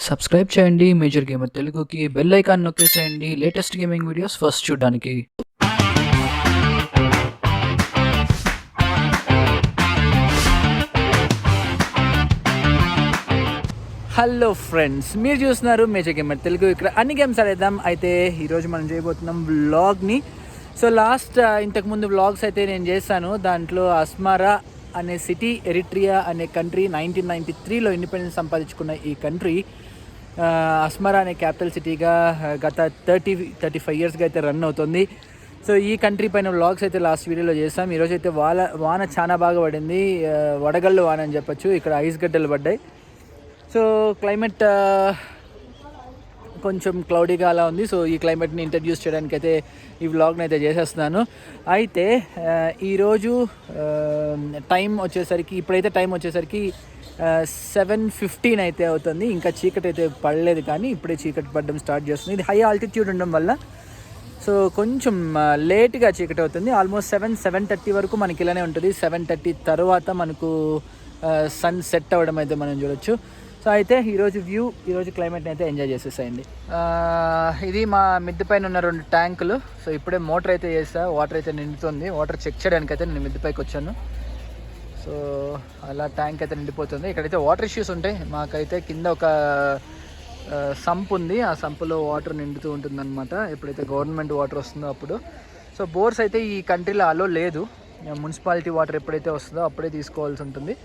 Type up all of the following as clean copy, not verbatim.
Subscribe చేయండి major gamer తెలుగుకి, bell icon నొక్కేసేయండి లేటెస్ట్ గేమింగ్ వీడియోస్ ఫస్ట్ చూడడానికి. హలో ఫ్రెండ్స్, మీరు చూస్తున్నారు మేజర్ గేమర్ తెలుగు. ఇక్కడ అన్ని గేమ్స్ ఆడేద్దాం. అయితే ఈరోజు మనం చేయబోతున్నాం వ్లాగ్ని. సో ఇంతకుముందు వ్లాగ్స్ అయితే నేను చేశాను. దాంట్లో అస్మారా అనే సిటీ, ఎరిట్రియా అనే కంట్రీ 1993లో ఇండిపెండెన్స్ సంపాదించుకున్న ఈ కంట్రీ అస్మారా అనే క్యాపిటల్ సిటీగా గత 35 ఇయర్స్గా అయితే రన్ అవుతుంది. సో ఈ కంట్రీ పైన వ్లాగ్స్ అయితే లాస్ట్ వీడియోలో చేసాం. ఈరోజు అయితే వాన చాలా బాగా పడింది. వడగళ్ళు వాన అని చెప్పచ్చు. ఇక్కడ ఐస్ గడ్డలు పడ్డాయి. సో క్లైమేట్ కొంచెం క్లౌడీగా అలా ఉంది. సో ఈ క్లైమేట్ని ఇంట్రడ్యూస్ చేయడానికి అయితే ఈ వ్లాగ్ని అయితే చేసేస్తున్నాను. అయితే ఈరోజు ఇప్పుడైతే టైం వచ్చేసరికి 7:15 అయితే అవుతుంది. ఇంకా చీకటి అయితే పడలేదు, కానీ ఇప్పుడే చీకటి పడడం స్టార్ట్ చేస్తుంది. ఇది హై ఆల్టిట్యూడ్ ఉండడం వల్ల సో కొంచెం లేట్గా చీకటి అవుతుంది. ఆల్మోస్ట్ 7:30 వరకు మనకి ఇలానే ఉంటుంది. 7:30 తర్వాత మనకు సన్ సెట్ అవ్వడం అయితే మనం చూడొచ్చు. సో అయితే ఈరోజు క్లైమేట్ని అయితే ఎంజాయ్ చేసేసాయండి. ఇది మా మిద్దె పైన ఉన్న 2 ట్యాంకులు. సో ఇప్పుడే మోటార్ అయితే చేసా, వాటర్ అయితే నిండుతుంది. వాటర్ చెక్ చేయడానికి అయితే నేను మిద్దె పైకి వచ్చాను. సో అలా ట్యాంక్ అయితే నిండిపోతుంది. ఇక్కడైతే వాటర్ ఇష్యూస్ ఉంటాయి. మాకైతే కింద ఒక సంప్ ఉంది. ఆ సంపులో వాటర్ నిండుతూ ఉంటుందన్నమాట ఎప్పుడైతే గవర్నమెంట్ వాటర్ వస్తుందో అప్పుడు. సో బోర్స్ అయితే ఈ కంట్రీలో అలో లేదు. మున్సిపాలిటీ వాటర్ ఎప్పుడైతే వస్తుందో అప్పుడే తీసుకోవాల్సి ఉంటుంది.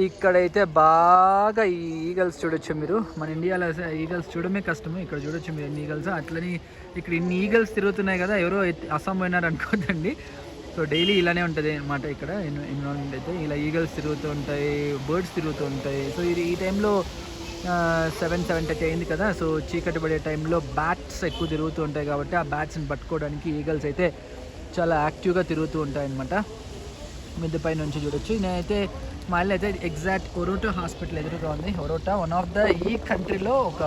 ఇక్కడైతే బాగా ఈ ఈగల్స్ చూడొచ్చు మీరు. మన ఇండియాలో ఈగల్స్ చూడమే కష్టము. ఇక్కడ చూడొచ్చు మీరు ఎన్ని ఈగల్స్. అట్లని ఇక్కడ ఇన్ని ఈగల్స్ తిరుగుతున్నాయి కదా, ఎవరో అస్సాం పోయినారు అనుకోదండి. సో డైలీ ఇలానే ఉంటుంది అనమాట. ఇక్కడ ఎన్విరాన్మెంట్ అయితే ఇలా ఈగల్స్ తిరుగుతూ ఉంటాయి, బర్డ్స్ తిరుగుతూ ఉంటాయి. సో ఈ టైంలో 7:30 అయింది కదా. సో చీకటి పడే టైంలో బ్యాట్స్ ఎక్కువ తిరుగుతూ ఉంటాయి కాబట్టి ఆ బ్యాట్స్ని పట్టుకోవడానికి ఈగల్స్ అయితే చాలా యాక్టివ్గా తిరుగుతూ ఉంటాయి అన్నమాట. మిద్దె పై నుంచి చూడొచ్చు. నేనైతే మా ఇల్లు అయితే ఎగ్జాక్ట్ ఒరోటా హాస్పిటల్ ఎదురుగా ఉంది. ఒరోటా వన్ ఆఫ్ ద ఈ కంట్రీలో ఒక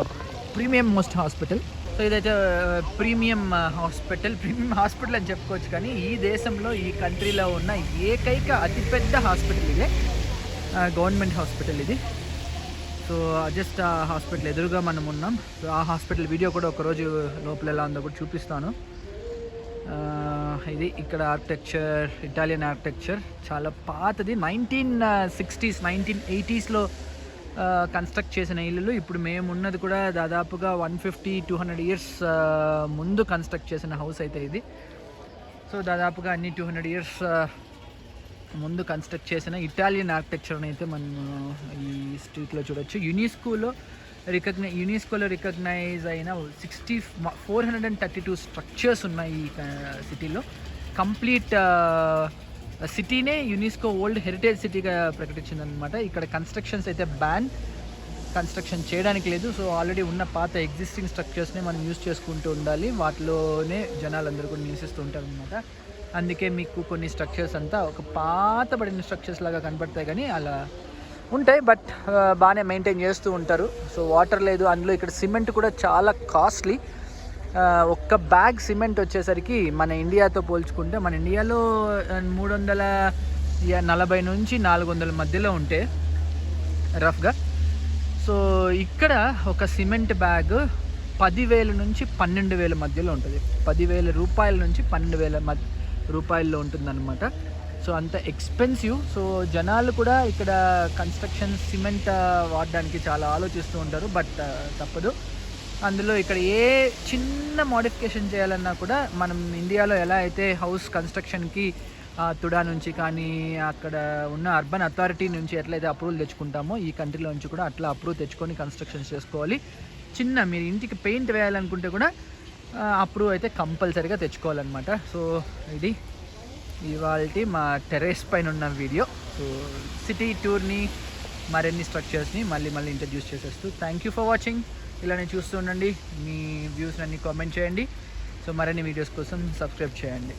ప్రీమియం మోస్ట్ హాస్పిటల్. సో ఇదైతే ప్రీమియం హాస్పిటల్ అని చెప్పుకోవచ్చు. కానీ ఈ దేశంలో, ఈ కంట్రీలో ఉన్న ఏకైక అతిపెద్ద హాస్పిటల్ ఇదే, గవర్నమెంట్ హాస్పిటల్ ఇది. సో జస్ట్ ఆ హాస్పిటల్ ఎదురుగా మనం ఉన్నాం. సో ఆ హాస్పిటల్ వీడియో కూడా ఒకరోజు లోపల ఎలా ఉందో కూడా చూపిస్తాను. ఇది ఇక్కడ ఆర్కిటెక్చర్, ఇటాలియన్ ఆర్కిటెక్చర్ చాలా పాతది. 1960s 1980sలో కన్స్ట్రక్ట్ చేసిన ఇల్లులు. ఇప్పుడు మేము ఉన్నది కూడా దాదాపుగా 150-200 ఇయర్స్ ముందు కన్స్ట్రక్ట్ చేసిన హౌస్ అయితే ఇది. సో దాదాపుగా అన్ని 200 ఇయర్స్ ముందు కన్స్ట్రక్ట్ చేసిన ఇటాలియన్ ఆర్కిటెక్చర్ని అయితే మనం ఈ స్ట్రీట్లో చూడొచ్చు. యునెస్కోలో రికగ్నైజ్ అయిన 432 స్ట్రక్చర్స్ ఉన్నాయి ఈ సిటీలో. కంప్లీట్ సిటీనే యునెస్కో వరల్డ్ హెరిటేజ్ సిటీగా ప్రకటించిందనమాట. ఇక్కడ కన్స్ట్రక్షన్స్ అయితే కన్స్ట్రక్షన్ చేయడానికి లేదు. సో ఆల్రెడీ ఉన్న పాత ఎగ్జిస్టింగ్ స్ట్రక్చర్స్ని మనం యూజ్ చేసుకుంటూ ఉండాలి. వాటిలోనే జనాలందరూ కూడా నివసిస్తూ ఉంటారు అనమాట. అందుకే మీకు కొన్ని స్ట్రక్చర్స్ అంతా ఒక పాతబడిన స్ట్రక్చర్స్ లాగా కనపడతాయి, కానీ అలా ఉంటాయి. బట్ బాగానే మెయింటైన్ చేస్తూ ఉంటారు. సో వాటర్ లేదు అందులో. ఇక్కడ సిమెంట్ కూడా చాలా కాస్ట్లీ. ఒక్క బ్యాగ్ సిమెంట్ వచ్చేసరికి మన ఇండియాతో పోల్చుకుంటే, మన ఇండియాలో 340 నుంచి 400 మధ్యలో ఉంటే రఫ్గా. సో ఇక్కడ ఒక సిమెంట్ బ్యాగ్ 10,000 నుంచి 12,000 మధ్యలో ఉంటుంది. 10,000 రూపాయల నుంచి 12,000 రూపాయల్లో ఉంటుందన్నమాట. సో అంత ఎక్స్పెన్సివ్. సో జనాలు కూడా ఇక్కడ కన్స్ట్రక్షన్ సిమెంట్ వాడడానికి చాలా ఆలోచిస్తూ ఉంటారు. బట్ తప్పదు. అందులో ఇక్కడ ఏ చిన్న మోడిఫికేషన్ చేయాలన్నా కూడా మనం ఇండియాలో ఎలా అయితే హౌస్ కన్స్ట్రక్షన్కి తుడా నుంచి కానీ అక్కడ ఉన్న అర్బన్ అథారిటీ నుంచి ఎట్లయితే అప్రూవల్ తెచ్చుకుంటామో, ఈ కంట్రీలో నుంచి కూడా అట్లా అప్రూవ్ తెచ్చుకొని కన్స్ట్రక్షన్ చేసుకోవాలి. మీరు ఇంటికి పెయింట్ వేయాలనుకుంటే కూడా అప్రూవ్ అయితే కంపల్సరీగా తెచ్చుకోవాలన్నమాట. సో ఇది ఇవాల్టి మా టెర్రస్ పైన ఉన్న వీడియో. సో సిటీ టూర్ని, మరిన్ని స్ట్రక్చర్స్ని మళ్ళీ ఇంట్రడ్యూస్ చేసేస్తూ థ్యాంక్ యూ ఫర్ వాచింగ్. ఇలానే చూస్తూ ఉండండి. మీ వ్యూస్ అన్ని కామెంట్ చేయండి. సో మరిన్ని వీడియోస్ కోసం సబ్స్క్రైబ్ చేయండి.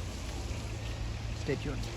Stay tuned.